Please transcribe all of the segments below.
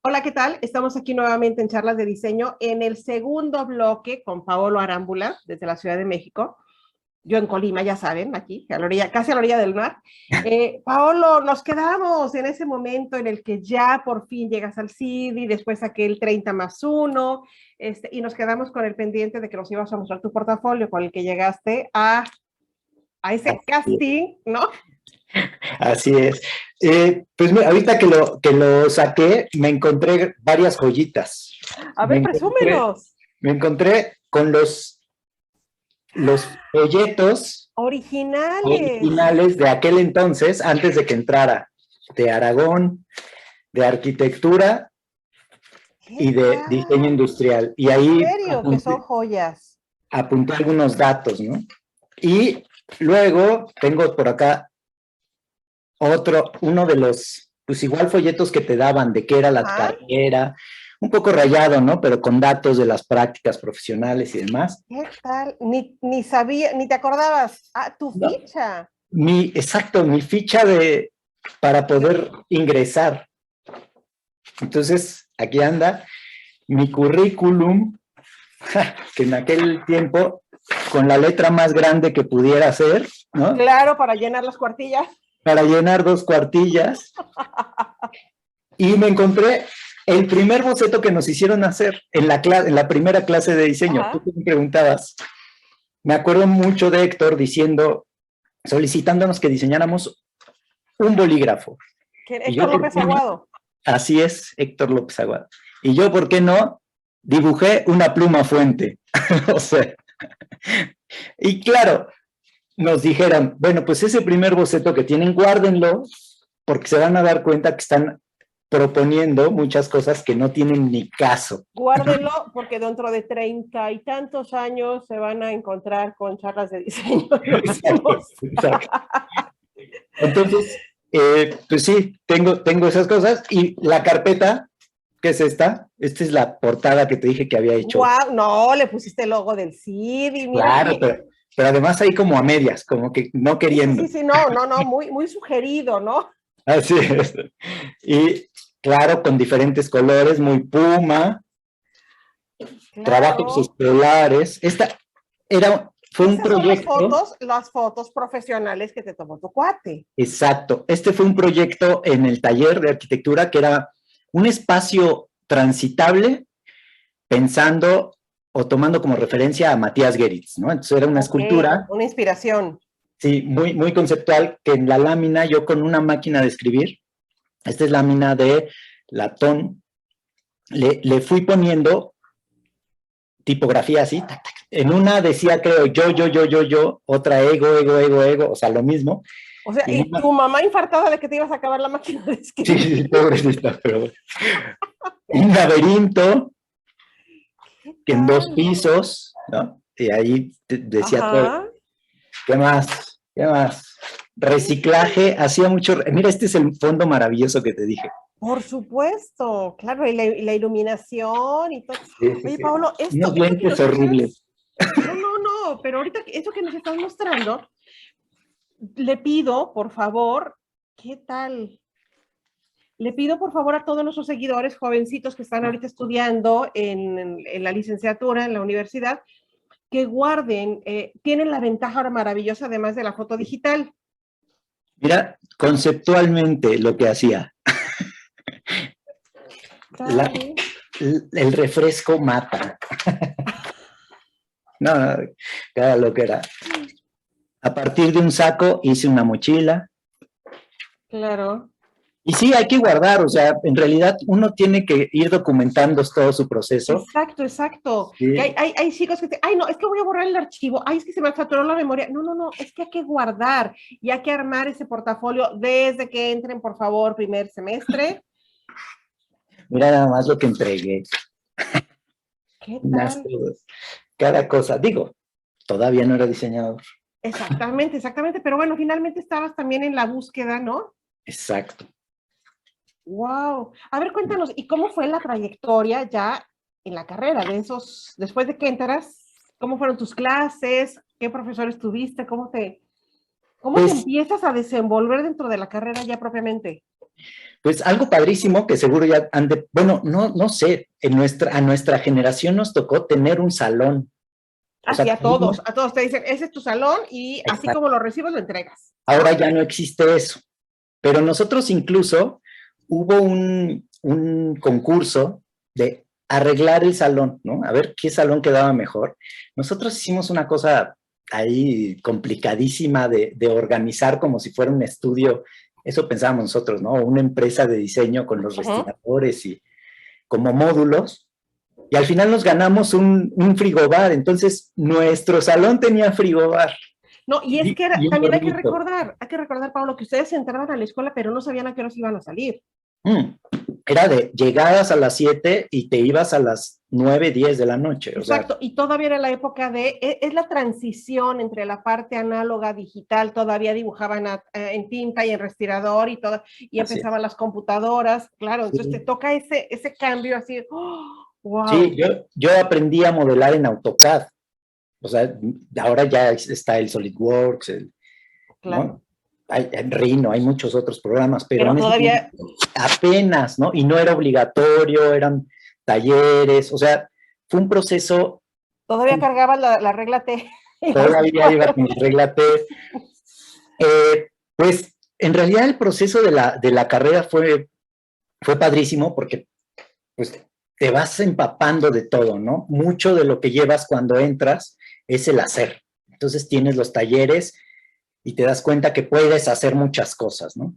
Hola, ¿qué tal? Estamos aquí nuevamente en Charlas de Diseño en el segundo bloque con Paolo Arámbula desde la Ciudad de México. Yo en Colima, ya saben, aquí, a la orilla, casi a la orilla del mar. Paolo, nos quedamos en ese momento en el que ya por fin llegas al CIDI, después aquel 30+1, y nos quedamos con el pendiente de que nos ibas a mostrar tu portafolio con el que llegaste a ese casting, ¿no? Así es. Pues mira, ahorita que lo saqué, me encontré varias joyitas. A Me ver, encontré, presúmenos. me encontré con los folletos Originales. originales de aquel entonces, antes de que entrara, de Aragón, de arquitectura ¿Qué y de diseño tal? industrial. Y ¿En ahí serio? Que son joyas. apunté algunos datos, ¿no? Y luego tengo por acá uno de los, pues igual folletos que te daban de qué era la Ajá. carrera, un poco rayado, ¿no? Pero con datos de las prácticas profesionales y demás. ¿Qué tal? Ni sabía, ni te acordabas. Ah, tu No, ficha. exacto, mi ficha para poder ingresar. Entonces, aquí anda mi currículum, que en aquel tiempo, con la letra más grande que pudiera ser, ¿no? Claro, para llenar las cuartillas. Para llenar 2 cuartillas. Y me encontré el primer boceto que nos hicieron hacer en la primera clase de diseño. Ajá. Tú me preguntabas, me acuerdo mucho de Héctor solicitándonos que diseñáramos un bolígrafo. Y yo, Héctor López Aguado. así es, Héctor López Aguado. Y yo, ¿por qué no? Dibujé una pluma fuente. O sea, y claro, nos dijeron, bueno, pues ese primer boceto que tienen, guárdenlo, porque se van a dar cuenta que están proponiendo muchas cosas que no tienen ni caso. Guárdenlo porque dentro de 30 y tantos años se van a encontrar con charlas de diseño. Lo Exacto, hacemos. exacto. Entonces, pues sí, tengo esas cosas y la carpeta, ¿qué es esta? Esta es la portada que te dije que había hecho. Wow, no, le pusiste el logo del CIDI, mira Claro, aquí. pero además ahí como a medias, como que no queriendo. Sí, no, muy sugerido, ¿no? Así es. Y claro, con diferentes colores, muy puma, trabajos Claro. escolares. Fue un Esas son proyecto. las fotos profesionales que te tomó tu cuate. Exacto. Este fue un proyecto en el taller de arquitectura que era un espacio transitable pensando o tomando como referencia a Matías Geritz, ¿no? Entonces era una escultura, Una inspiración. sí, muy, muy conceptual, que en la lámina yo con una máquina de escribir, esta es lámina de latón, le fui poniendo tipografía así, tac, tac. En una decía, creo, yo, otra ego, o sea, lo mismo. O sea, Y y tu mamá infartada de que te ibas a acabar la máquina de escribir. sí, pobrecita, pero bueno. Un laberinto que en 2 Tal? pisos, ¿no? Y ahí decía todo. Ajá. ¿Qué más? ¿Qué más? Reciclaje, hacía mucho. Mira, este es el fondo maravilloso que te dije. Por supuesto, claro, y la iluminación y todo. Sí, sí, Oye, sí. Pablo, Unos esto que lentes nos horribles. estás, no, pero ahorita esto que nos estás mostrando, le pido, por favor, ¿qué tal? Le pido, por favor, a todos nuestros seguidores, jovencitos que están ahorita estudiando en la licenciatura, en la universidad, que guarden, tienen la ventaja ahora maravillosa, además de la foto digital. Mira, conceptualmente lo que hacía. La, el refresco mata. No, cada lo que era. A partir de un saco hice una mochila. Claro. Y sí, hay que guardar, o sea, en realidad uno tiene que ir documentando todo su proceso. Exacto. Que Sí. hay chicos que dicen, ay, no, es que voy a borrar el archivo, ay, es que se me saturó la memoria. No, es que hay que guardar y hay que armar ese portafolio desde que entren, por favor, primer semestre. Mira nada más lo que entregué. ¿Qué Unas tal? cosas, cada cosa. Digo, todavía no era diseñador. Exactamente, pero bueno, finalmente estabas también en la búsqueda, ¿no? Exacto. Wow. A ver, cuéntanos, ¿y cómo fue la trayectoria ya en la carrera de esos, después de que entras, cómo fueron tus clases, qué profesores tuviste, cómo te Pues empiezas a desenvolver dentro de la carrera ya propiamente? Pues algo padrísimo que seguro ya bueno, no sé, a nuestra generación nos tocó tener un salón. O sea, Así a todos te dicen, ese es tu salón y así como lo recibes, lo entregas. ahora ya no existe eso. Pero nosotros incluso hubo un concurso de arreglar el salón, ¿no? A ver qué salón quedaba mejor. Nosotros hicimos una cosa ahí complicadísima de organizar como si fuera un estudio, eso pensábamos nosotros, ¿no? Una empresa de diseño con los respiradores y como módulos. Y al final nos ganamos un frigobar, entonces nuestro salón tenía frigobar. No, y es que también hay que Bonito. recordar, Pablo, que ustedes entraban a la escuela, pero no sabían a qué horas iban a salir. Era de llegadas a las 7 y te ibas a las 9, 10 de la noche. O Exacto, sea, y todavía era la época es la transición entre la parte análoga, digital, todavía dibujaban en tinta y en respirador y todo, y empezaban las computadoras, claro, entonces te sí, toca ese cambio así, ¡oh! sí, ¡Wow! yo aprendí a modelar en AutoCAD. O sea, ahora ya está el SolidWorks, Claro. ¿no? Hay en Rhino, hay muchos otros programas, pero Pero en ese todavía, momento apenas, ¿no? Y no era obligatorio, eran talleres, o sea, fue un proceso, todavía cargaba la regla T y los todavía iba con la cuadros. regla T. Pues en realidad el proceso de la carrera fue padrísimo porque pues te vas empapando de todo, ¿no? Mucho de lo que llevas cuando entras es el hacer. Entonces tienes los talleres y te das cuenta que puedes hacer muchas cosas, ¿no?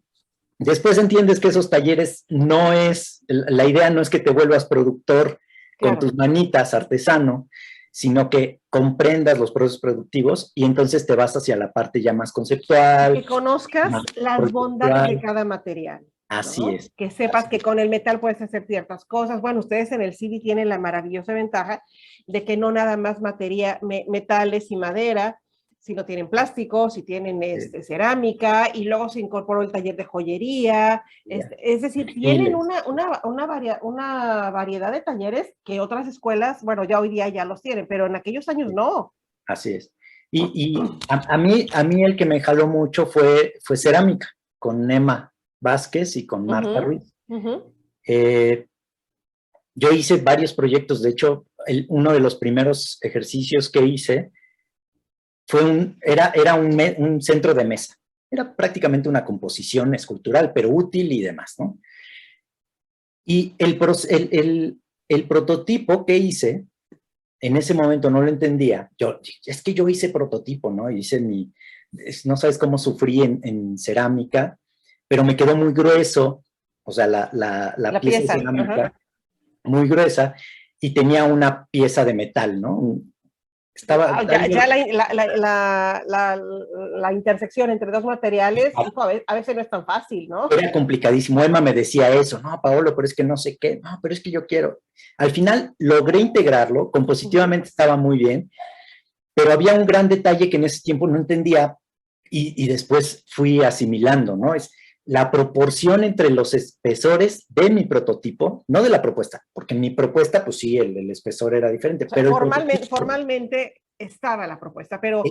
Después entiendes que esos talleres la idea no es que te vuelvas productor con Claro. tus manitas, artesano, sino que comprendas los procesos productivos y entonces te vas hacia la parte ya más Y conceptual, que conozcas más las bondades de proyectual. cada material, Así ¿no? es. Que sepas Así que es. con el metal puedes hacer ciertas cosas. Bueno, ustedes en el CIDI tienen la maravillosa ventaja de que no nada más metales y madera, sino tienen plásticos y tienen cerámica, y luego se incorporó el taller de joyería. Es decir, tienen Textiles. una variedad de talleres que otras escuelas, bueno, ya hoy día ya los tienen, pero en aquellos años no. Así es. Y a mí el que me jaló mucho fue cerámica, con Nema Vázquez y con Marta Ujú, Ruiz. ujú. Eh, yo hice varios proyectos, de hecho, uno de los primeros ejercicios que hice era un centro de mesa. Era prácticamente una composición escultural, pero útil y demás, ¿no? Y el prototipo que hice, en ese momento no lo entendía. Es que yo hice prototipo, ¿no? No sabes cómo sufrí en cerámica, pero me quedó muy grueso, o sea, la La pieza de pieza. Ajá. cerámica muy gruesa y tenía una pieza de metal, ¿no? Estaba Wow, ahí, ya la intersección entre dos materiales, hijo, a veces no es tan fácil, ¿no? era complicadísimo. Emma me decía eso, no, Paolo, pero es que no sé qué, no, pero es que yo quiero. Al final logré integrarlo, compositivamente estaba muy bien, pero había un gran detalle que en ese tiempo no entendía y después fui asimilando, ¿no? Es la proporción entre los espesores de mi prototipo, no de la propuesta, porque en mi propuesta, pues sí, el espesor era diferente, O sea, pero el prototipo... formalmente estaba la propuesta, pero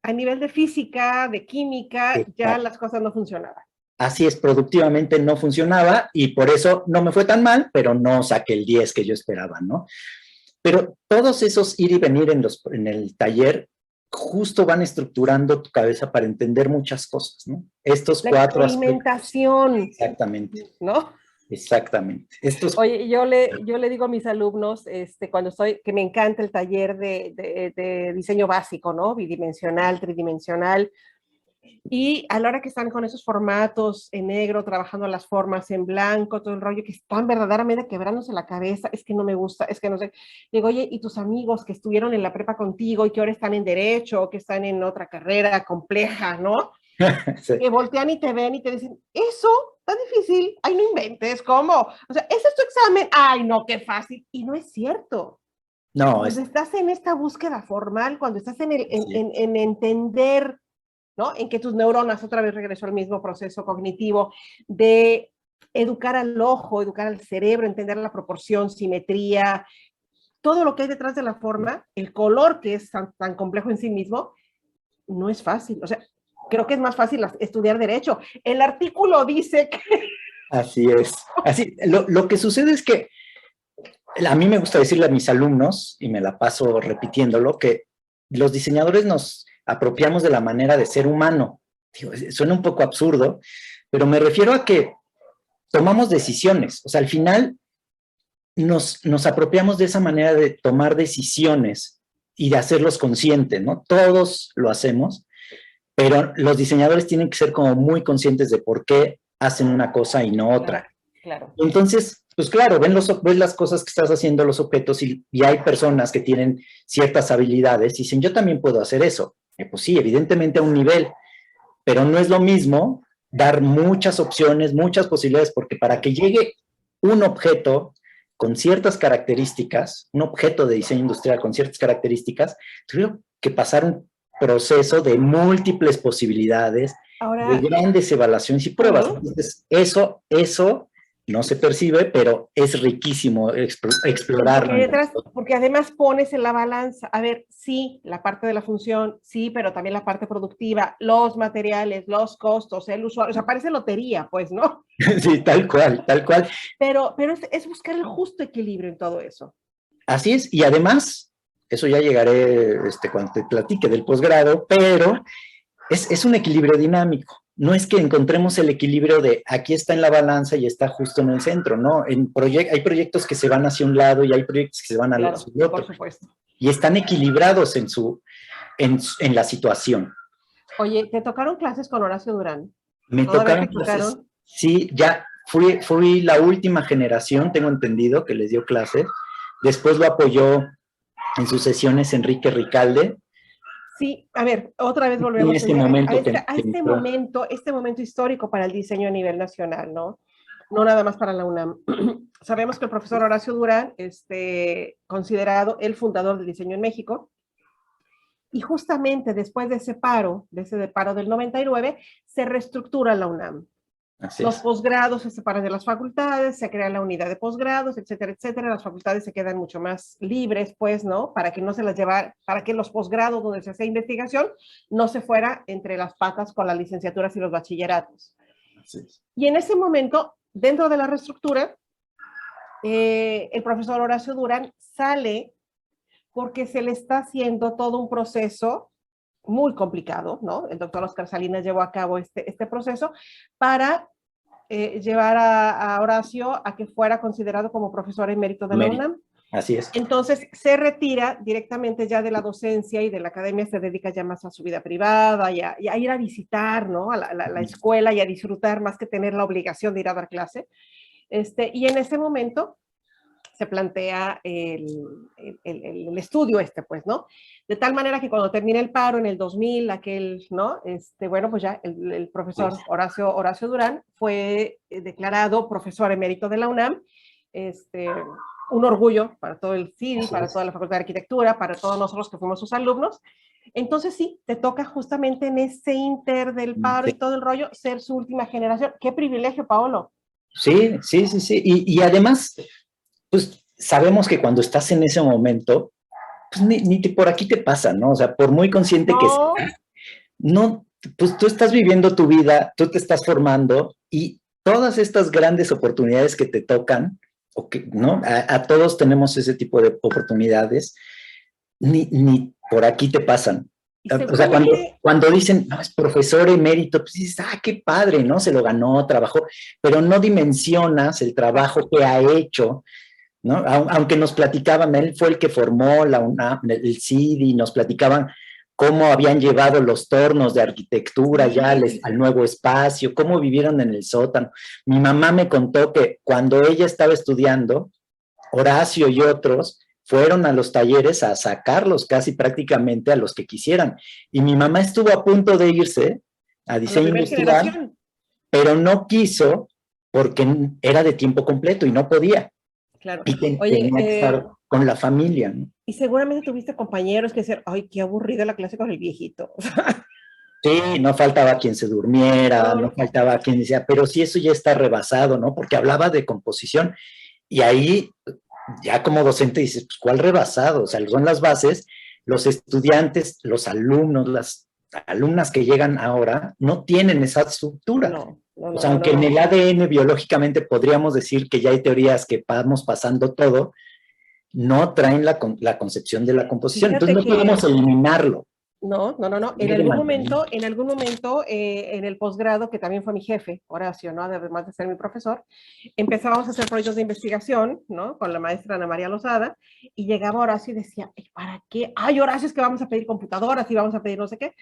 a nivel de física, de química, ya Exacto. las cosas no funcionaban. Así es, productivamente no funcionaba y por eso no me fue tan mal, pero no saqué el 10 que yo esperaba, ¿no? Pero todos esos ir y venir en el taller justo van estructurando tu cabeza para entender muchas cosas, ¿no? Estos La 4 aspectos. experimentación, Exactamente, ¿no? exactamente. Oye, yo le digo a mis alumnos, cuando que me encanta el taller de diseño básico, ¿no? Bidimensional, tridimensional, y a la hora que están con esos formatos en negro, trabajando las formas en blanco, todo el rollo, que están verdaderamente quebrándose la cabeza, es que no me gusta, es que no sé. Digo, oye, ¿y tus amigos que estuvieron en la prepa contigo y que ahora están en derecho o que están en otra carrera compleja, ¿no? Sí. Que voltean y te ven y te dicen, eso tan difícil, ay, no inventes, ¿cómo? O sea, ese es tu examen, ay, no, qué fácil. Y no es cierto. No, Cuando estás en esta búsqueda formal, cuando estás en entender, ¿no? En que tus neuronas, otra vez regresó al mismo proceso cognitivo, de educar al ojo, educar al cerebro, entender la proporción, simetría, todo lo que hay detrás de la forma, el color que es tan complejo en sí mismo, no es fácil. O sea, creo que es más fácil estudiar derecho. El artículo dice que Así es. Así, lo que sucede es que a mí me gusta decirle a mis alumnos, y me la paso repitiéndolo, que los diseñadores nos apropiamos de la manera de ser humano. Digo, suena un poco absurdo, pero me refiero a que tomamos decisiones. O sea, al final nos apropiamos de esa manera de tomar decisiones y de hacerlos conscientes, ¿no? Todos lo hacemos, pero los diseñadores tienen que ser como muy conscientes de por qué hacen una cosa y no otra. Claro. Entonces, pues claro, ven las cosas que estás haciendo, los objetos, y hay personas que tienen ciertas habilidades y dicen, yo también puedo hacer eso. Pues sí, evidentemente a un nivel, pero no es lo mismo dar muchas opciones, muchas posibilidades, porque para que llegue un objeto con ciertas características, un objeto de diseño industrial con ciertas características, tuvieron que pasar un proceso de múltiples posibilidades, Ahora, de grandes evaluaciones y pruebas. Entonces, eso no se percibe, pero es riquísimo explorarlo. Porque además pones en la balanza, a ver, sí, la parte de la función, sí, pero también la parte productiva, los materiales, los costos, el usuario, o sea, parece lotería, pues, ¿no? Sí, tal cual, tal cual. Pero es buscar el justo equilibrio en todo eso. Así es, y además, eso ya llegaré cuando te platique del posgrado, pero es un equilibrio dinámico. No es que encontremos el equilibrio de aquí está en la balanza y está justo en el centro, ¿no? Hay proyectos que se van hacia un lado y hay proyectos que se van hacia el otro. Por supuesto. Y están equilibrados en la situación. Oye, ¿te tocaron clases con Horacio Durán? Me tocaron clases. Sí, ya fui la última generación, tengo entendido, que les dio clases. Después lo apoyó en sus sesiones Enrique Ricalde. Sí, a ver, otra vez volvemos este momento histórico para el diseño a nivel nacional, ¿no? No nada más para la UNAM. Sabemos que el profesor Horacio Durán, considerado el fundador del diseño en México, y justamente después de ese paro del 99, se reestructura la UNAM. Los posgrados se separan de las facultades, se crea la unidad de posgrados, etcétera, etcétera. Las facultades se quedan mucho más libres, pues, ¿no? Para que no se las llevara, para que los posgrados donde se hacía investigación no se fuera entre las patas con las licenciaturas y los bachilleratos. Y en ese momento, dentro de la reestructura, el profesor Horacio Durán sale porque se le está haciendo todo un proceso muy complicado, ¿no? El doctor Oscar Salinas llevó a cabo este proceso para llevar a Horacio a que fuera considerado como profesor emérito de la UNAM. Así es. Entonces se retira directamente ya de la docencia y de la academia, se dedica ya más a su vida privada y a ir a visitar, ¿no? A la escuela y a disfrutar más que tener la obligación de ir a dar clase. Y en ese momento se plantea el estudio pues, ¿no? De tal manera que cuando termina el paro en el 2000, ¿no? Bueno, pues ya el profesor Horacio Durán fue declarado profesor emérito de la UNAM, un orgullo para todo el CIDI, para toda la Facultad de Arquitectura, para todos nosotros que fuimos sus alumnos. Entonces sí, te toca justamente en ese inter del paro y todo el rollo, ser su última generación. ¡Qué privilegio, Paolo! Sí. Y además, pues sabemos que cuando estás en ese momento, pues ni por aquí te pasa, ¿no? O sea, por muy consciente que seas, no, pues tú estás viviendo tu vida, tú te estás formando y todas estas grandes oportunidades que te tocan, ¿no? A todos tenemos ese tipo de oportunidades, ni por aquí te pasan. O sea, cuando dicen, no, es profesor emérito, pues dices, qué padre, ¿no? Se lo ganó, trabajó, pero no dimensionas el trabajo que ha hecho, ¿no? Aunque nos platicaban, él fue el que formó la UNAM, el CIDI, nos platicaban cómo habían llevado los tornos de arquitectura ya al nuevo espacio, cómo vivieron en el sótano. Mi mamá me contó que cuando ella estaba estudiando, Horacio y otros fueron a los talleres a sacarlos casi prácticamente a los que quisieran. Y mi mamá estuvo a punto de irse a diseño industrial, pero no quiso porque era de tiempo completo y no podía. Claro. Y tenía que estar con la familia, ¿no? Y seguramente tuviste compañeros que decían, ay, qué aburrida la clase con el viejito. Sí, no faltaba quien se durmiera, no faltaba quien decía, pero sí, eso ya está rebasado, ¿no? Porque hablaba de composición y ahí ya como docente dices, pues, ¿cuál rebasado? O sea, son las bases, los estudiantes, los alumnos, las alumnas que llegan ahora no tienen esa estructura. No. O sea, aunque en el ADN biológicamente podríamos decir que ya hay teorías que vamos pasando todo, no traen la concepción de la composición. Fíjate Entonces no podemos eliminarlo. No. En algún momento, en el posgrado, que también fue mi jefe, Horacio, ¿no? Además de ser mi profesor, empezábamos a hacer proyectos de investigación, ¿no? Con la maestra Ana María Lozada, y llegaba Horacio y decía, ¿para qué? Ay, Horacio, es que vamos a pedir computadoras y vamos a pedir no sé qué.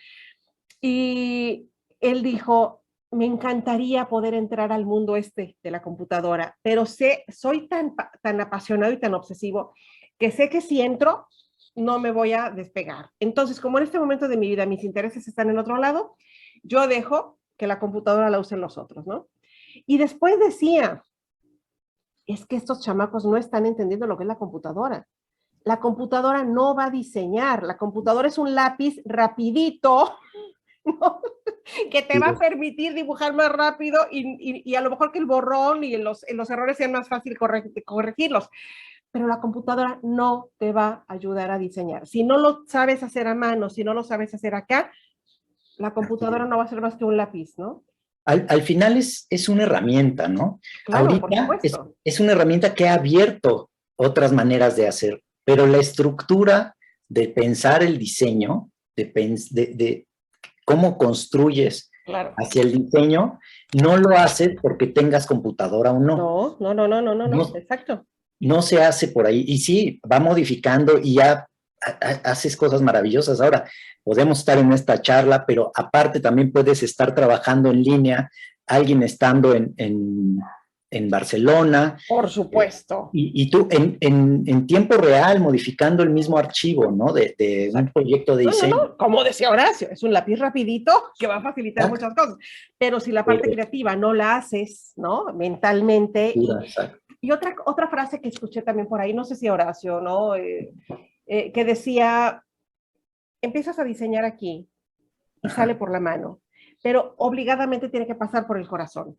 Y él dijo, me encantaría poder entrar al mundo de la computadora, pero soy tan apasionado y tan obsesivo que sé que si entro, no me voy a despegar. Entonces, como en este momento de mi vida mis intereses están en otro lado, yo dejo que la computadora la usen los otros, ¿no? Y después decía, es que estos chamacos no están entendiendo lo que es la computadora. La computadora no va a diseñar, la computadora es un lápiz rapidito, ¿no? Que te va a permitir dibujar más rápido y a lo mejor que el borrón y los errores sean más fácil corregirlos. Pero la computadora no te va a ayudar a diseñar. Si no lo sabes hacer a mano, si no lo sabes hacer acá, la computadora no va a ser más que un lápiz, ¿no? Al final es una herramienta, ¿no? Claro, ahorita por supuesto. Es una herramienta que ha abierto otras maneras de hacer, pero la estructura de pensar el diseño, de cómo construyes hacia el diseño, no lo haces porque tengas computadora o no. No, exacto. No se hace por ahí. Y sí, va modificando y ya haces cosas maravillosas. Ahora, podemos estar en esta charla, pero aparte también puedes estar trabajando en línea, alguien estando en Barcelona. Por supuesto. Y tú en tiempo real modificando el mismo archivo, ¿no? De un proyecto de diseño. No. Como decía Horacio, es un lápiz rapidito que va a facilitar muchas cosas. Pero si la parte creativa no la haces, ¿no? Mentalmente. Y otra frase que escuché también por ahí, no sé si Horacio, ¿no? Que decía, empiezas a diseñar aquí y sale por la mano, pero obligadamente tiene que pasar por el corazón.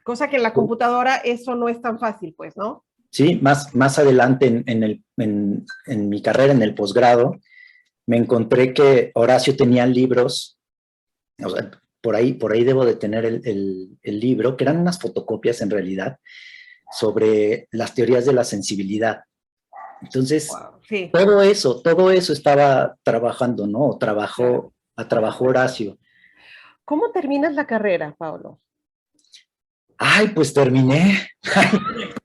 Cosa que en la computadora eso no es tan fácil, pues, ¿no? Sí, más adelante en mi carrera, en el posgrado, me encontré que Horacio tenía libros, o sea, por ahí debo de tener el libro, que eran unas fotocopias en realidad, sobre las teorías de la sensibilidad. Entonces, sí. todo eso estaba trabajando, ¿no? Trabajó Horacio. ¿Cómo terminas la carrera, Pablo? Ay, pues terminé.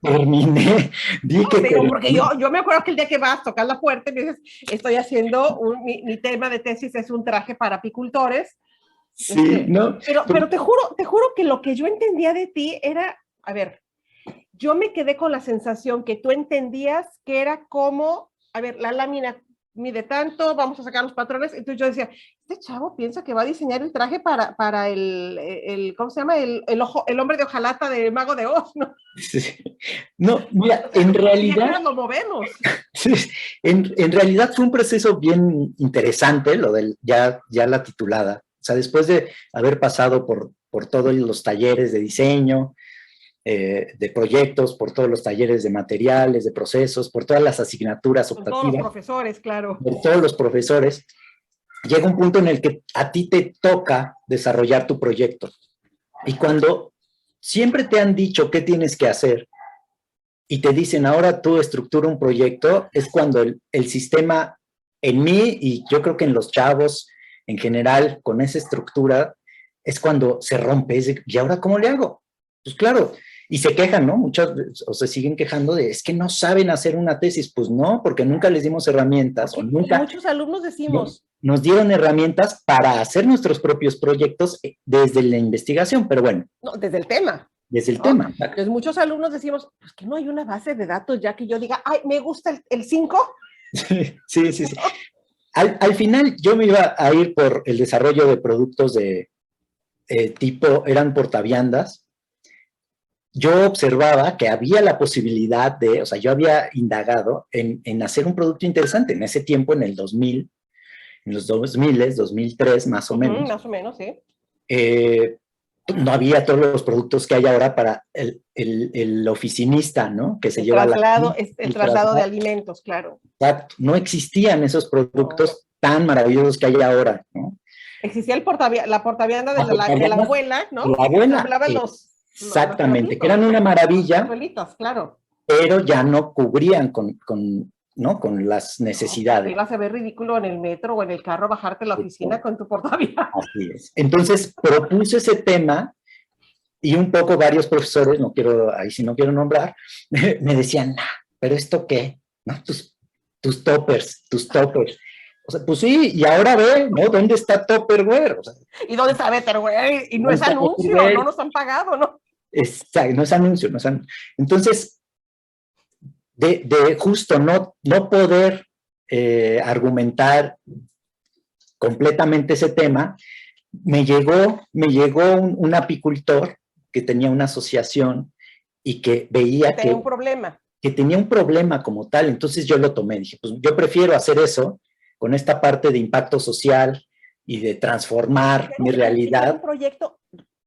Porque yo me acuerdo que el día que vas a tocar la puerta y me dices, estoy haciendo, mi tema de tesis es un traje para apicultores. Sí, ¿no? Pero te juro que lo que yo entendía de ti era, a ver, yo me quedé con la sensación que tú entendías que era como, a ver, la lámina mide tanto, vamos a sacar los patrones. Entonces yo decía, este chavo piensa que va a diseñar el traje para el ¿cómo se llama? El hombre de hojalata de Mago de Oz, ¿no? Sí. No, mira, en realidad... lo movemos. Sí, en realidad fue un proceso bien interesante, lo del ya la titulada. O sea, después de haber pasado por todos los talleres de diseño, de proyectos, por todos los talleres de materiales, de procesos, por todas las asignaturas optativas. Por todos los profesores, claro. Por todos los profesores, llega un punto en el que a ti te toca desarrollar tu proyecto. Y cuando siempre te han dicho qué tienes que hacer y te dicen, ahora tú estructura un proyecto, es cuando el sistema en mí, y yo creo que en los chavos en general, con esa estructura, es cuando se rompe. ¿Y ahora cómo le hago? Pues claro, y se quejan, ¿no? Muchos, o se siguen quejando de, es que no saben hacer una tesis. Pues no, porque nunca les dimos herramientas. O nunca muchos alumnos decimos. Nos dieron herramientas para hacer nuestros propios proyectos desde la investigación, pero bueno. No, desde el tema. Desde el tema. Entonces muchos alumnos decimos, pues que no hay una base de datos ya que yo diga, ay, me gusta el 5. Sí. Al final yo me iba a ir por el desarrollo de productos de tipo, eran portaviandas. Yo observaba que había la posibilidad de, o sea, yo había indagado en hacer un producto interesante. En ese tiempo, en el 2000, en los 2000, 2003 más o menos. Más o menos, sí. No había todos los productos que hay ahora para el oficinista, ¿no? Que se lleva el traslado de alimentos, claro. Exacto. No existían esos productos tan maravillosos que hay ahora, ¿no? Existía la portavianda de la abuela, ¿no? La abuela, Hablaban exactamente, los que eran una maravilla, abuelitos, claro. pero ya no cubrían ¿no? con las Porque necesidades. ibas a ver ridículo en el metro o en el carro, bajarte a la oficina con tu portavianda. Así es. Entonces propuse ese tema y un poco varios profesores, no quiero, ahí sí no quiero nombrar, me decían, nah, ¿pero esto qué? ¿No? Tus toppers, tus toppers. O sea, pues sí, y ahora ve, ¿no? ¿Dónde está Tupperware? O sea, ¿Y dónde está Betterware? Y no es está anuncio, Betterware? no nos han pagado, ¿no? No es anuncio, no es anuncio. Entonces, de justo no poder argumentar completamente ese tema, me llegó un apicultor que tenía una asociación y que veía tenía un problema. que tenía un problema como tal, entonces yo lo tomé, dije, pues yo prefiero hacer eso con esta parte de impacto social y de transformar mi realidad. Era un proyecto,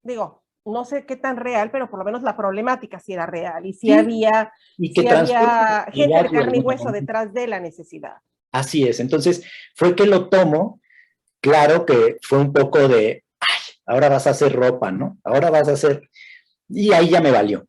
digo, no sé qué tan real, pero por lo menos la problemática sí era real y sí, sí, había, y que sí había gente de carne y hueso detrás de la necesidad. Así es, entonces fue que lo tomo, claro que fue un poco de, ay, ahora vas a hacer ropa, ¿no? Ahora vas a hacer, y ahí ya me valió.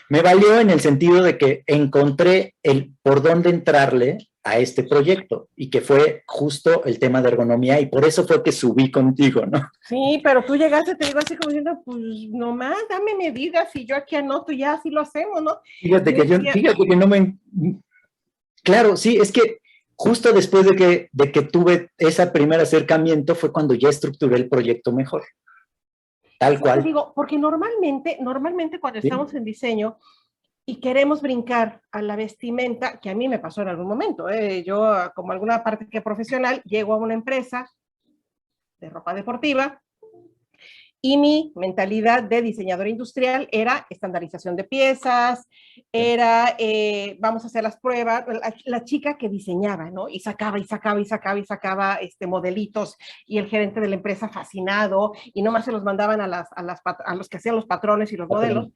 Me valió en el sentido de que encontré el por dónde entrarle a este proyecto y que fue justo el tema de ergonomía y por eso fue que subí contigo, ¿no? Sí, pero tú llegaste, te digo así como diciendo, pues nomás dame medidas y yo aquí anoto y ya así lo hacemos, ¿no? Fíjate que no me... Claro, sí, es que justo después de que tuve ese primer acercamiento fue cuando ya estructuré el proyecto mejor. Tal cual. Te digo, porque normalmente cuando estamos en diseño y queremos brincar a la vestimenta, que a mí me pasó en algún momento, yo como alguna parte que profesional, llego a una empresa de ropa deportiva y mi mentalidad de diseñador industrial era estandarización de piezas, era vamos a hacer las pruebas, la chica que diseñaba, ¿no? Y sacaba modelitos y el gerente de la empresa fascinado y nomás se los mandaban a los que hacían los patrones y los modelos.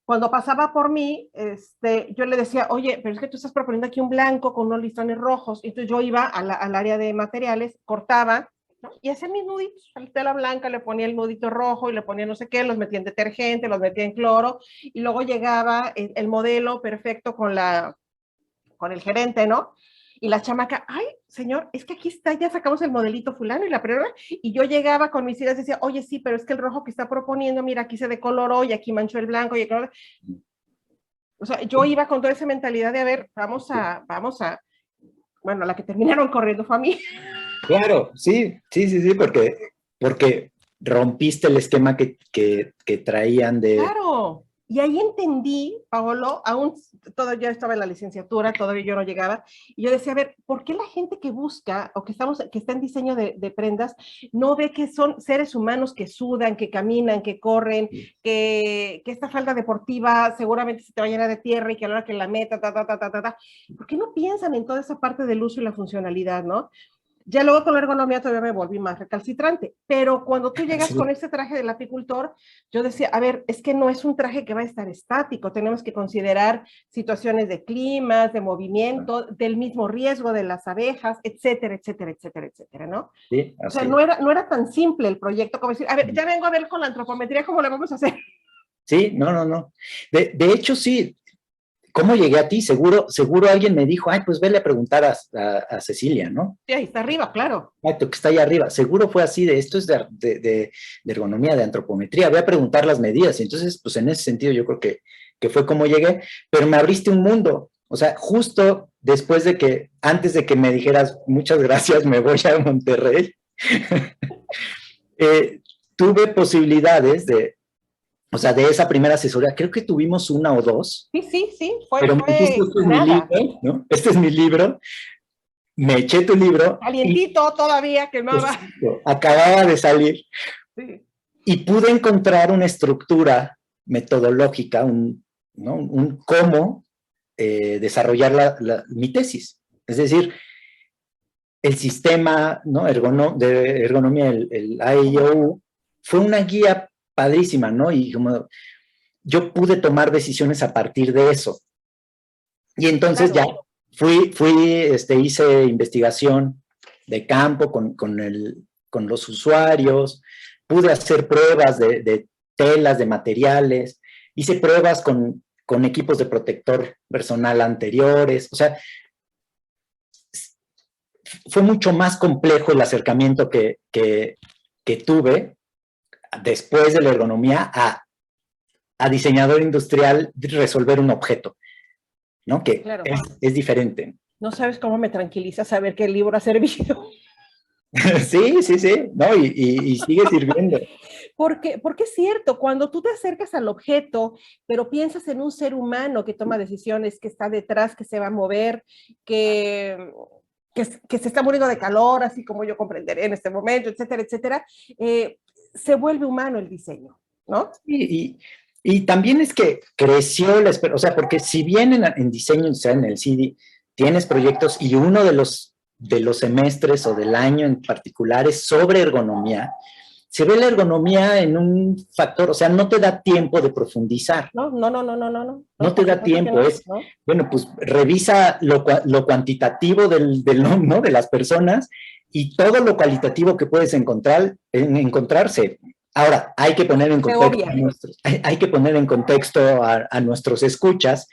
Cuando pasaba por mí, yo le decía, oye, pero es que tú estás proponiendo aquí un blanco con unos listones rojos. Entonces yo iba al área de materiales, cortaba, ¿no? Y hacía mis nuditos, la tela blanca, le ponía el nudito rojo y le ponía no sé qué, los metía en detergente, los metía en cloro, y luego llegaba el modelo perfecto con el gerente, ¿no? Y la chamaca, ay, señor, es que aquí está, ya sacamos el modelito fulano y la prueba. Y yo llegaba con mis ideas y decía, oye, sí, pero es que el rojo que está proponiendo, mira, aquí se decoloró y aquí manchó el blanco. O sea, yo iba con toda esa mentalidad de, a ver, bueno, la que terminaron corriendo fue a mí. Claro, sí, porque rompiste el esquema que traían de... Claro. Y ahí entendí, Paolo, aún todavía estaba en la licenciatura, todavía yo no llegaba, y yo decía, a ver, ¿por qué la gente que busca o que está en diseño de prendas no ve que son seres humanos que sudan, que caminan, que corren, que esta falda deportiva seguramente se te va a llenar de tierra y que a la hora que la meta, ¿por qué no piensan en toda esa parte del uso y la funcionalidad, no? Ya luego con la ergonomía todavía me volví más recalcitrante, pero cuando tú llegas con ese traje del apicultor, yo decía, a ver, es que no es un traje que va a estar estático, tenemos que considerar situaciones de climas, de movimiento, del mismo riesgo de las abejas, etcétera, etcétera, etcétera, etcétera, ¿no? Sí, o sea, no era tan simple el proyecto como decir, a ver, ya vengo a ver con la antropometría cómo le vamos a hacer. Sí, no. De hecho, sí, ¿cómo llegué a ti? Seguro alguien me dijo, ay, pues vele a preguntar a Cecilia, ¿no? Sí, ahí está arriba, claro. Exacto, que está ahí arriba. Seguro fue así esto es de ergonomía, de antropometría. Voy a preguntar las medidas. Y entonces, pues en ese sentido yo creo que fue como llegué, pero me abriste un mundo. O sea, justo después antes de que me dijeras, muchas gracias, me voy a Monterrey, tuve posibilidades o sea, de esa primera asesoría, creo que tuvimos una o dos. Sí, pero me dijiste, este es mi libro, ¿no? Este es mi libro. Me eché tu libro. Calientito todavía, quemaba. Acababa de salir. Sí. Y pude encontrar una estructura metodológica, un cómo desarrollar mi tesis. Es decir, el sistema, ¿no? de ergonomía, el AIOU, fue una guía padrísima, ¿no? Y como yo pude tomar decisiones a partir de eso. Y entonces claro. Ya hice investigación de campo con con los usuarios, pude hacer pruebas de telas, de materiales, hice pruebas con equipos de protector personal anteriores, o sea, fue mucho más complejo el acercamiento que tuve después de la ergonomía a diseñador industrial resolver un objeto, ¿no? Que claro, es diferente. No sabes cómo me tranquiliza saber que el libro ha servido. Sí, sí, sí, no, y sigue sirviendo. Porque es cierto, cuando tú te acercas al objeto, pero piensas en un ser humano que toma decisiones, que está detrás, que se va a mover, que se está muriendo de calor, así como yo comprenderé en este momento, etcétera, etcétera, se vuelve humano el diseño, ¿no? Y también es que creció o sea, porque si bien en diseño industrial, en el CIDI, tienes proyectos y uno de los semestres o del año en particular es sobre ergonomía, se ve la ergonomía en un factor, o sea, no te da tiempo de profundizar. No. No te da tiempo, ¿no? Bueno, pues revisa lo cuantitativo ¿no? de las personas y todo lo cualitativo que puedes encontrarse. Ahora, hay que poner en contexto, hay que poner en contexto a nuestros escuchas.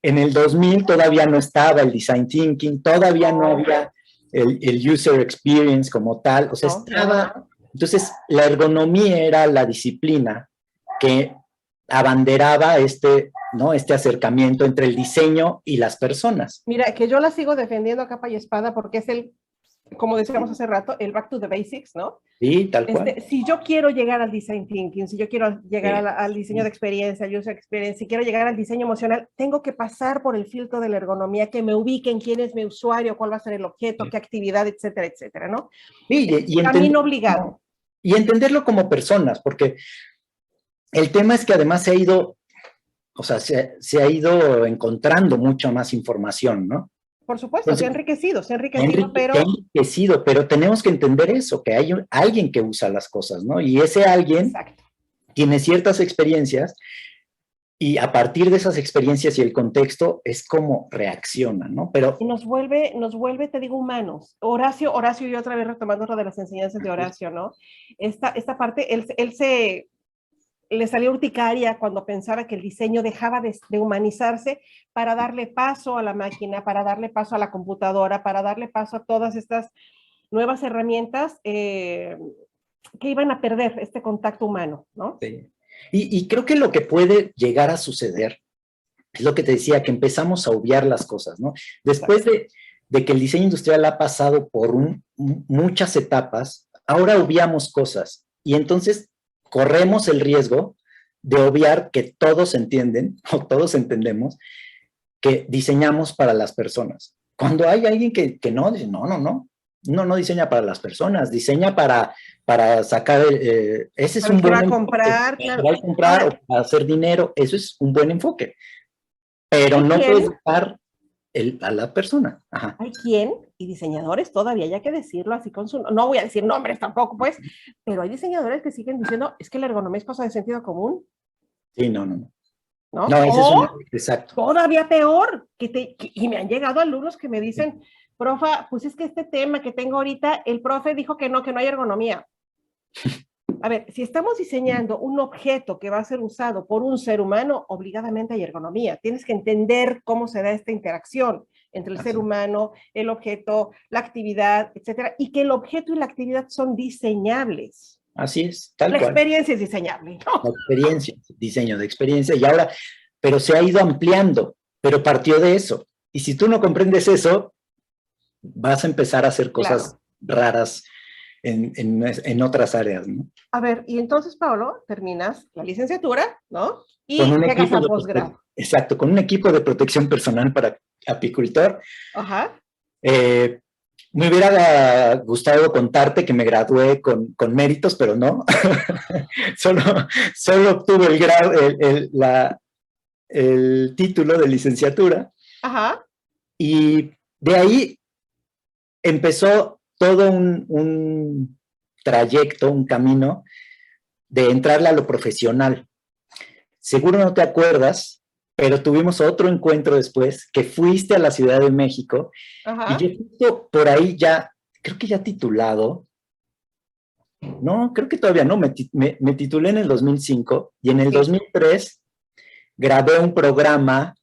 En el 2000 todavía no estaba el design thinking, todavía no había el user experience como tal, o sea, estaba... Entonces, la ergonomía era la disciplina que abanderaba ¿no? este acercamiento entre el diseño y las personas. Mira, que yo la sigo defendiendo a capa y espada porque es como decíamos hace rato, el back to the basics, ¿no? Sí, tal cual. Si yo quiero llegar al design thinking, si yo quiero llegar al diseño de experiencia, al user experience, si quiero llegar al diseño emocional, tengo que pasar por el filtro de la ergonomía, que me ubique en quién es mi usuario, cuál va a ser el objeto, qué actividad, etcétera, etcétera, ¿no? Sí, y camino obligado. Y entenderlo como personas, porque el tema es que además se ha ido encontrando mucha más información, ¿no? Por supuesto, Entonces, se ha enriquecido, pero tenemos que entender eso, que hay alguien que usa las cosas, ¿no? Y ese alguien tiene ciertas experiencias y a partir de esas experiencias y el contexto es como reacciona, ¿no? Pero y nos vuelve, te digo, humanos. Horacio, y otra vez retomando otra de las enseñanzas de Horacio, ¿no? Esta parte, él le salió urticaria cuando pensaba que el diseño dejaba de humanizarse para darle paso a la máquina, para darle paso a la computadora, para darle paso a todas estas nuevas herramientas que iban a perder este contacto humano, ¿no? Sí. Y creo que lo que puede llegar a suceder es lo que te decía, que empezamos a obviar las cosas, ¿no? Después de que el diseño industrial ha pasado por muchas etapas, ahora obviamos cosas y entonces corremos el riesgo de obviar que todos entienden o todos entendemos que diseñamos para las personas. Cuando hay alguien que no, dice, no diseña para las personas, diseña para sacar, ese es un buen enfoque. Comprar, claro. Para comprar o para hacer dinero, eso es un buen enfoque. Pero no puedes dejar a la persona. Ajá. Hay quien, y diseñadores todavía, hay que decirlo así con su... No voy a decir nombres tampoco, pues, pero hay diseñadores que siguen diciendo, es que la ergonomía es cosa de sentido común. Sí, no. ¿No? Ese es exacto. Todavía peor, y me han llegado alumnos que me dicen, profa, pues es que este tema que tengo ahorita, el profe dijo que no hay ergonomía. A ver, si estamos diseñando un objeto que va a ser usado por un ser humano, obligadamente hay ergonomía. Tienes que entender cómo se da esta interacción entre el ser humano, el objeto, la actividad, etcétera, y que el objeto y la actividad son diseñables. Así es, tal cual. La experiencia es diseñable, ¿no? La experiencia, diseño de experiencia, y ahora, pero se ha ido ampliando, pero partió de eso. Y si tú no comprendes eso, vas a empezar a hacer cosas raras en otras áreas, ¿no? A ver, y entonces, Pablo, terminas la licenciatura, ¿no? Y con un llegas al posgrado. Exacto, con un equipo de protección personal para apicultor. Ajá. Me hubiera gustado contarte que me gradué con méritos, pero no. solo obtuve el título de licenciatura. Ajá. Y de ahí empezó todo un trayecto, un camino de entrarle a lo profesional. Seguro no te acuerdas, pero tuvimos otro encuentro después, que fuiste a la Ciudad de México. Ajá. Y yo justo por ahí ya, creo que ya titulado, No, creo que todavía no, me titulé en el 2005 y en el Sí. 2003 grabé un programa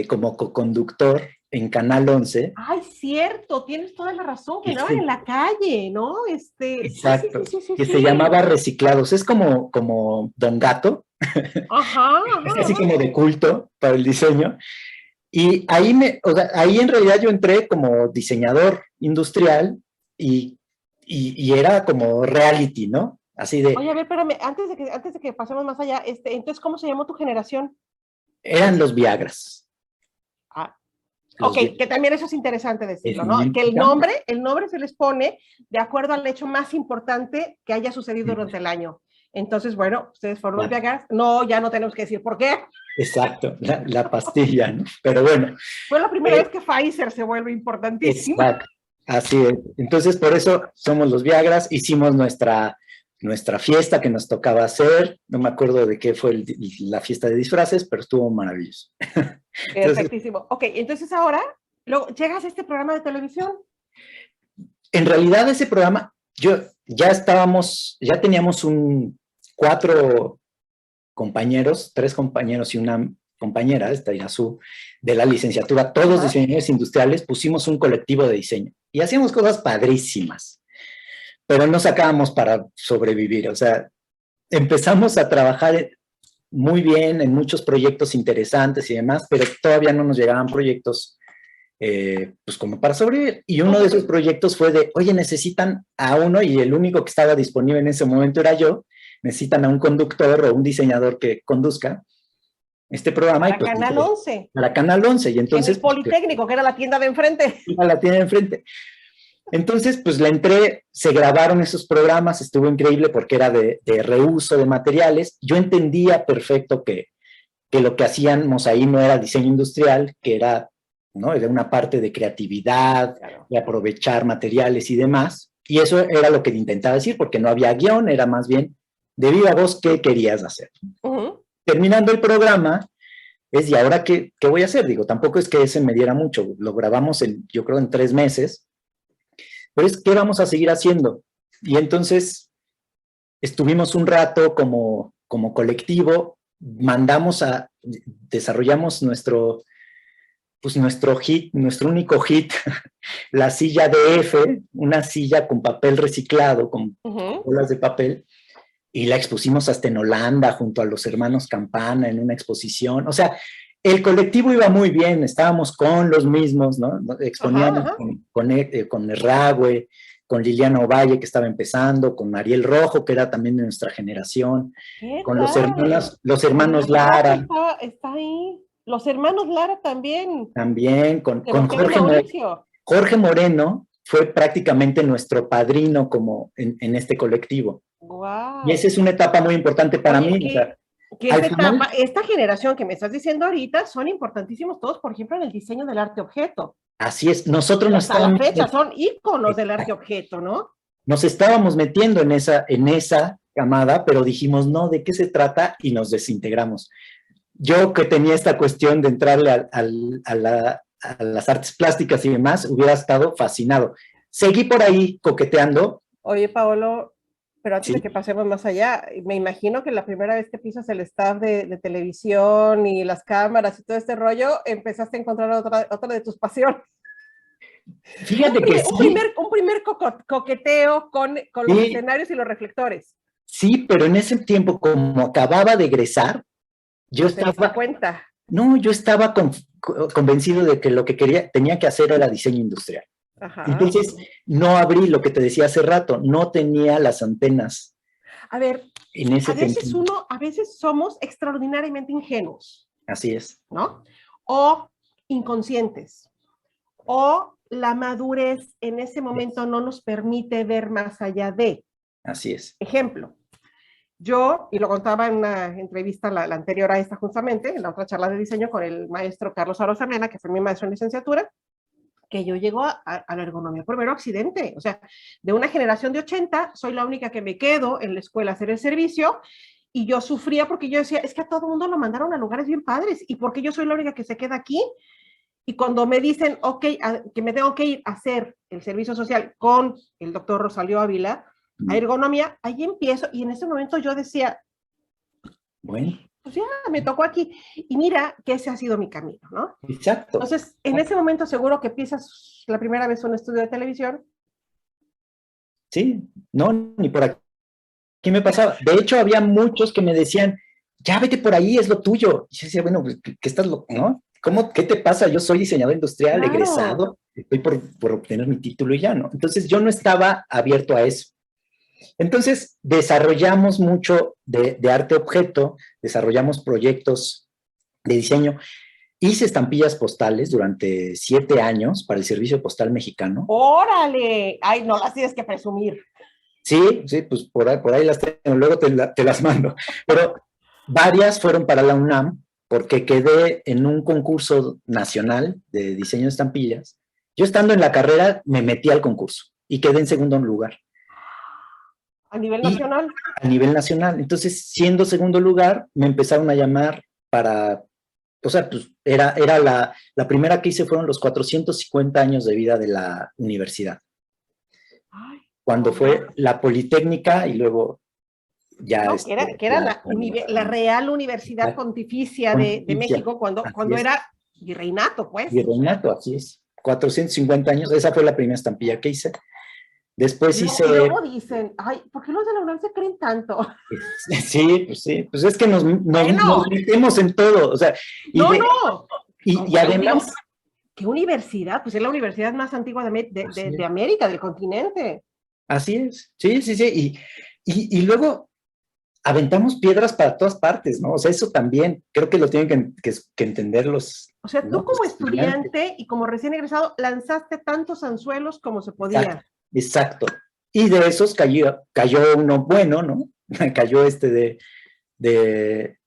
como coconductor en Canal 11. Ay, cierto, tienes toda la razón, que Que andaban en se, la calle, ¿no? Sí, sí, sí, exacto, sí, sí, que se sí. llamaba Reciclados. Es como Don Gato, Ajá, es ajá, así ajá. como de culto para el diseño. Y ahí, o sea, ahí en realidad yo entré como diseñador industrial y, y era como reality, ¿no? Así de, Oye, a ver, espérame, antes de que pasemos más allá, entonces, ¿cómo se llamó tu generación? eran los Viagras. Ah, Los ok, Viagras. que también eso es interesante decirlo, ¿no? Que ¿Ya? el nombre se les pone de acuerdo al hecho más importante que haya sucedido durante el año. Entonces, bueno, ustedes fueron los Ya, Viagas. No, ya no tenemos que decir por qué. exacto, la pastilla, ¿no? Pero bueno, Fue la primera eh, vez que Pfizer se vuelve importantísima. exacto, así es. Entonces, por eso somos los Viagras, hicimos nuestra fiesta que nos tocaba hacer, no me acuerdo de qué fue la fiesta de disfraces, pero estuvo maravilloso. Entonces, Perfectísimo. Ok, entonces ahora luego llegas a este programa de televisión. en realidad ese programa, ya teníamos cuatro compañeros, tres compañeros y una compañera, esta Irazu, de la licenciatura, todos Ajá. diseñadores industriales, pusimos un colectivo de diseño y hacíamos cosas padrísimas, pero no sacábamos para sobrevivir, o sea, empezamos a trabajar muy bien en muchos proyectos interesantes y demás, pero todavía no nos llegaban proyectos pues como para sobrevivir. Y uno de esos proyectos fue de, oye, necesitan a uno, y el único que estaba disponible en ese momento era yo, necesitan a un conductor o un diseñador que conduzca este programa, y Para pues Canal 11, para Canal 11, y en entonces el pues, Politécnico, que era la tienda de enfrente. iba a la tienda de enfrente. Entonces, pues le entré, se grabaron esos programas, estuvo increíble porque era de reuso de materiales. Yo entendía perfecto que lo que hacíamos ahí no era diseño industrial, que era, ¿no? Era una parte de creatividad, Claro. de aprovechar materiales y demás. Y eso era lo que intentaba decir, porque no había guión, era más bien de viva voz qué querías hacer. Terminando el programa, ¿y ahora qué voy a hacer? Digo, tampoco es que ese me diera mucho, lo grabamos yo creo en 3 meses, pero es qué vamos a seguir haciendo. Y entonces estuvimos un rato como colectivo, desarrollamos nuestro hit, nuestro único hit, la silla de F, una silla con papel reciclado, con bolas de papel, y la expusimos hasta en Holanda, junto a los hermanos Campana, en una exposición. O sea, el colectivo iba muy bien, estábamos con los mismos, ¿no? Ajá, Exponíamos ajá. con Erragüe, con Liliana Ovalle, que estaba empezando, con Ariel Rojo, que era también de nuestra generación, ¿Qué con tal? los Ariel hermanos Rojo Lara, está ahí. Los hermanos Lara también. también, con Sebastián y Mauricio. Jorge Moreno, fue prácticamente nuestro padrino como en este colectivo. Y esa Wow. es una etapa muy importante para Oye, mí. O sea, que al esta etapa, final, esta generación que me estás diciendo ahorita, son importantísimos todos, por ejemplo, en el diseño del arte objeto. así es, nosotros Y hasta la fecha son íconos del arte objeto, ¿no? nos estábamos metiendo en esa camada, pero dijimos, no, ¿de qué se trata? Y nos desintegramos. Yo que tenía esta cuestión de entrarle a las artes plásticas y demás, hubiera estado fascinado. Seguí por ahí coqueteando. Oye, Paolo, pero antes de Sí. que pasemos más allá, me imagino que la primera vez que pisas el staff de televisión y las cámaras y todo este rollo, empezaste a encontrar otra de tus pasiones. Fíjate que sí, Un primer coqueteo con los sí, escenarios y los reflectores. sí, pero en ese tiempo, como acababa de egresar, yo No te diste estaba, cuenta. no, yo estaba convencido de que lo que tenía que hacer era diseño industrial. Ajá. Entonces, no abrí lo que te decía hace rato, no tenía las antenas A ver, en ese sentido. a veces somos extraordinariamente ingenuos, Así es, ¿no? O inconscientes, o la madurez en ese momento no nos permite ver más allá de. así es. Ejemplo, yo, y lo contaba en una entrevista la anterior a esta justamente, en la otra charla de diseño con el maestro Carlos Arosamena, que fue mi maestro en licenciatura, que yo llego a la ergonomía por mero accidente. O sea, de una generación de 80, soy la única que me quedo en la escuela a hacer el servicio, y yo sufría porque yo decía, es que a todo el mundo lo mandaron a lugares bien padres, ¿y por qué yo soy la única que se queda aquí? Y cuando me dicen, ok, que me tengo que ir a hacer el servicio social con el doctor Rosalío Ávila, a ergonomía, ahí empiezo, y en ese momento yo decía, bueno, pues ya, me tocó aquí, y mira que ese ha sido mi camino, ¿no? exacto. Entonces, en ese momento seguro que empiezas la primera vez un estudio de televisión. Sí, no, ni por aquí me pasaba. De hecho, había muchos que me decían, ya vete por ahí, es lo tuyo. Y yo decía, bueno, pues, ¿qué estás loco, no? ¿Cómo, qué te pasa? Yo soy diseñador industrial, Claro. egresado, estoy por obtener mi título y ya, ¿no? Entonces, yo no estaba abierto a eso. Entonces, desarrollamos mucho de arte objeto, desarrollamos proyectos de diseño. Hice estampillas postales durante 7 años para el Servicio Postal Mexicano. ¡Órale! Ay, no las tienes que presumir. Sí, sí, pues por ahí las tengo, luego te las mando. Pero varias fueron para la UNAM, porque quedé en un concurso nacional de diseño de estampillas. Yo estando en la carrera me metí al concurso y quedé en segundo lugar. ¿A nivel Y nacional? a nivel nacional. Entonces, siendo segundo lugar, me empezaron a llamar para, o sea, pues era la primera que hice fueron los 450 años de vida de la universidad. Ay, Cuando no, fue la Politécnica y luego ya no, que era la Real Universidad Pontificia de México cuando es. era virreinato, pues. Virreinato, así es. 450 años, esa fue la primera estampilla que hice. Después hice... Luego dicen, ay, ¿por qué los de la UNAM se creen tanto? Sí, pues es que nos metemos en todo, o sea, No. Y además... ¿Qué universidad? Pues es la universidad más antigua de América, del continente. Así es, sí, y luego aventamos piedras para todas partes, ¿no? O sea, eso también creo que lo tienen que entender los... O sea, ¿no? tú como Los estudiante y como recién egresado lanzaste tantos anzuelos como se podía. Exacto. Y de esos cayó uno bueno, ¿no? Cayó de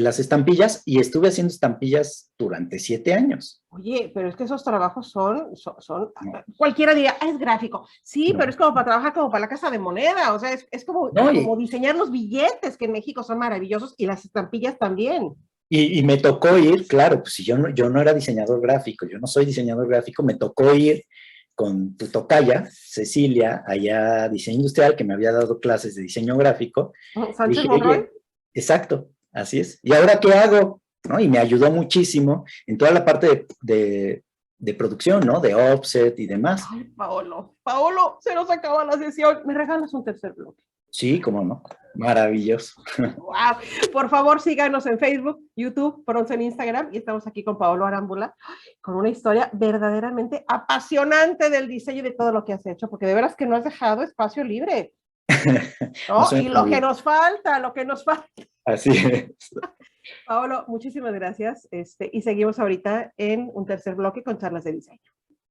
las estampillas y estuve haciendo estampillas durante 7 años. Oye, pero es que esos trabajos son No. cualquiera diría, es gráfico. Sí, No. pero es como para trabajar como para la casa de moneda, o sea, es como, No, como diseñar los billetes, que en México son maravillosos, y las estampillas también. y me tocó ir, claro, pues si yo no era diseñador gráfico, yo no soy diseñador gráfico, me tocó ir con tu tocaya, Cecilia, allá diseño industrial, que me había dado clases de diseño gráfico. ¿Sánchez Dije, Monroy? oye, exacto, así es. ¿Y ahora qué hago? ¿No? Y me ayudó muchísimo en toda la parte de producción, ¿no? De offset y demás. Ay, Paolo, se nos acaba la sesión. ¿Me regalas un tercer bloque? Sí, cómo no. Maravilloso. Wow. Por favor, síganos en Facebook, YouTube, pronto en Instagram, y estamos aquí con Paolo Arámbula, con una historia verdaderamente apasionante del diseño y de todo lo que has hecho, porque de veras que no has dejado espacio libre, ¿no? Y lo que nos falta. Así es. Paolo, muchísimas gracias, y seguimos ahorita en un tercer bloque con charlas de diseño.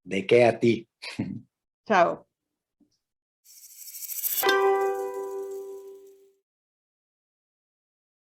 ¿De qué a ti? Chao.